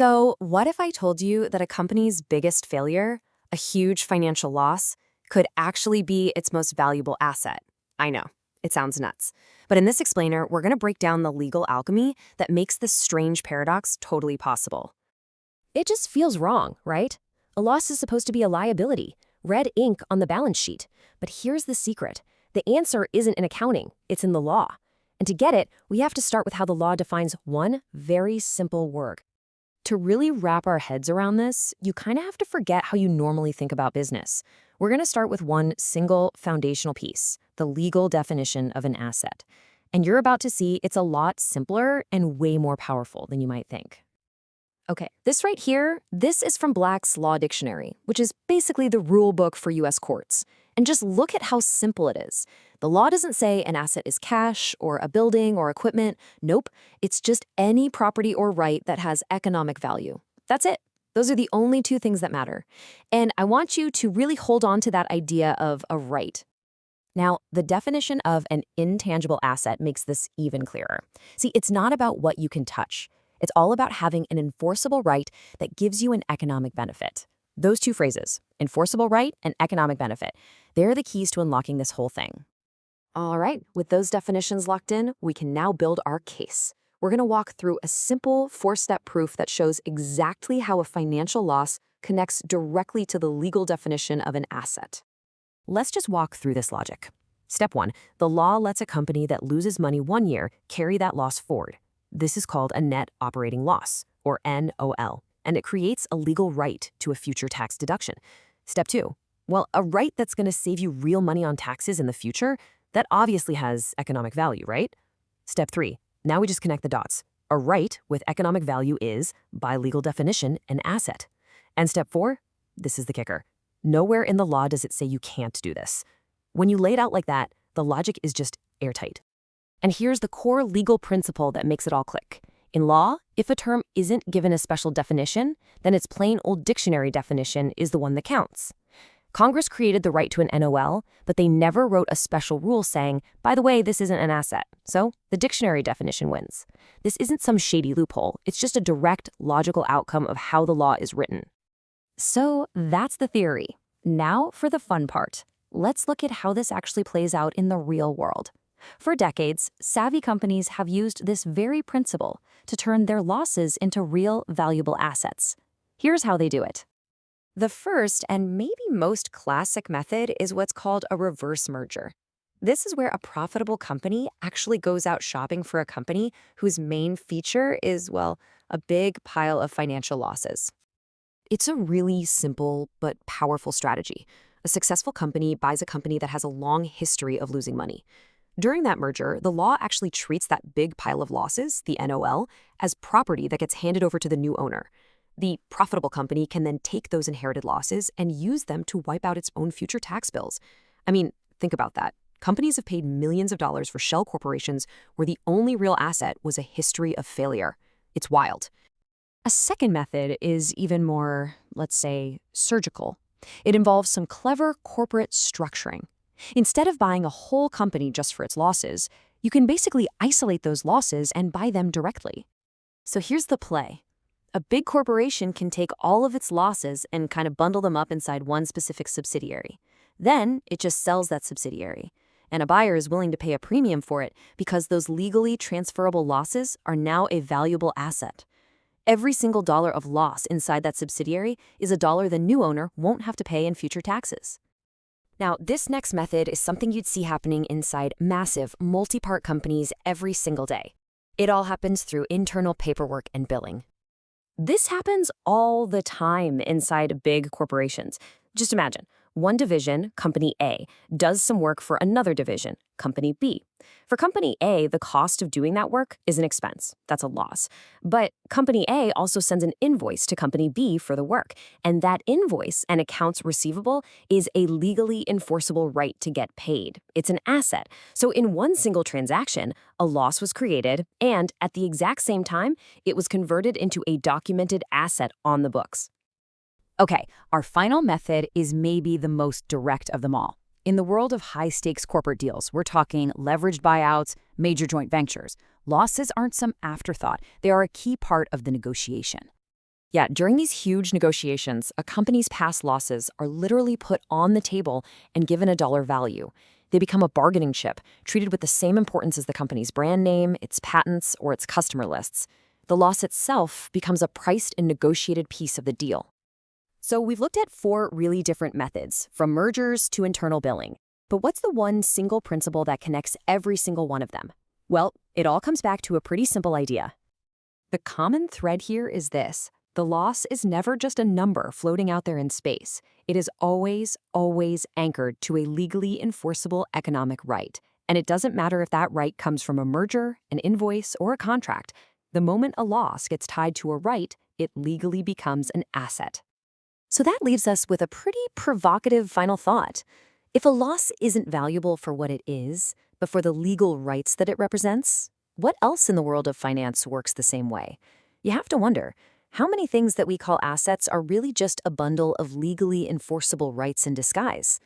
So, what if I told you that a company's biggest failure, a huge financial loss, could actually be its most valuable asset? I know, it sounds nuts. But in this explainer, we're going to break down the legal alchemy that makes this strange paradox totally possible. It just feels wrong, right? A loss is supposed to be a liability, red ink on the balance sheet. But here's the secret. The answer isn't in accounting, it's in the law. And to get it, we have to start with how the law defines one very simple word. To really wrap our heads around this, you kind of have to forget how you normally think about business. We're going to start with one single foundational piece, the legal definition of an asset. And you're about to see it's a lot simpler and way more powerful than you might think. Okay, this right here, this is from Black's Law Dictionary, which is basically the rule book for US courts. And just look at how simple it is. The law doesn't say an asset is cash or a building or equipment. Nope, it's just any property or right that has economic value. That's it. Those are the only two things that matter. And I want you to really hold on to that idea of a right. Now, the definition of an intangible asset makes this even clearer. See, it's not about what you can touch. It's all about having an enforceable right that gives you an economic benefit. Those two phrases, enforceable right and economic benefit, they're the keys to unlocking this whole thing. All right, with those definitions locked in, we can now build our case. We're going to walk through a simple four-step proof that shows exactly how a financial loss connects directly to the legal definition of an asset. Let's just walk through this logic. Step 1, the law lets a company that loses money 1 year carry that loss forward. This is called a net operating loss, or NOL, and it creates a legal right to a future tax deduction. Step 2, well, a right that's going to save you real money on taxes in the future, that obviously has economic value, right? Step 3, now we just connect the dots. A right with economic value is, by legal definition, an asset. And step 4, this is the kicker. Nowhere in the law does it say you can't do this. When you lay it out like that, the logic is just airtight. And here's the core legal principle that makes it all click. In law, if a term isn't given a special definition, then its plain old dictionary definition is the one that counts. Congress created the right to an NOL, but they never wrote a special rule saying, by the way, this isn't an asset. So the dictionary definition wins. This isn't some shady loophole. It's just a direct, logical outcome of how the law is written. So that's the theory. Now for the fun part. Let's look at how this actually plays out in the real world. For decades, savvy companies have used this very principle to turn their losses into real, valuable assets. Here's how they do it. The first and maybe most classic method is what's called a reverse merger. This is where a profitable company actually goes out shopping for a company whose main feature is, well, a big pile of financial losses. It's a really simple but powerful strategy. A successful company buys a company that has a long history of losing money. During that merger, the law actually treats that big pile of losses, the NOL, as property that gets handed over to the new owner. The profitable company can then take those inherited losses and use them to wipe out its own future tax bills. I mean, think about that. Companies have paid millions of dollars for shell corporations where the only real asset was a history of failure. It's wild. A second method is even more, let's say, surgical. It involves some clever corporate structuring. Instead of buying a whole company just for its losses, you can basically isolate those losses and buy them directly. So here's the play. A big corporation can take all of its losses and kind of bundle them up inside one specific subsidiary. Then it just sells that subsidiary. And a buyer is willing to pay a premium for it because those legally transferable losses are now a valuable asset. Every single dollar of loss inside that subsidiary is a dollar the new owner won't have to pay in future taxes. Now, this next method is something you'd see happening inside massive, multi-part companies every single day. It all happens through internal paperwork and billing. This happens all the time inside big corporations. Just imagine, one division, Company A, does some work for another division, Company B. For Company A, the cost of doing that work is an expense. That's a loss. But Company A also sends an invoice to Company B for the work, and that invoice and accounts receivable is a legally enforceable right to get paid. It's an asset. So in one single transaction, a loss was created, and at the exact same time, it was converted into a documented asset on the books. Okay, our final method is maybe the most direct of them all. In the world of high-stakes corporate deals, we're talking leveraged buyouts, major joint ventures. Losses aren't some afterthought. They are a key part of the negotiation. Yeah, during these huge negotiations, a company's past losses are literally put on the table and given a dollar value. They become a bargaining chip, treated with the same importance as the company's brand name, its patents, or its customer lists. The loss itself becomes a priced and negotiated piece of the deal. So we've looked at 4 really different methods, from mergers to internal billing. But what's the one single principle that connects every single one of them? Well, it all comes back to a pretty simple idea. The common thread here is this: the loss is never just a number floating out there in space. It is always, always anchored to a legally enforceable economic right. And it doesn't matter if that right comes from a merger, an invoice, or a contract. The moment a loss gets tied to a right, it legally becomes an asset. So that leaves us with a pretty provocative final thought. If a loss isn't valuable for what it is, but for the legal rights that it represents, what else in the world of finance works the same way? You have to wonder, how many things that we call assets are really just a bundle of legally enforceable rights in disguise?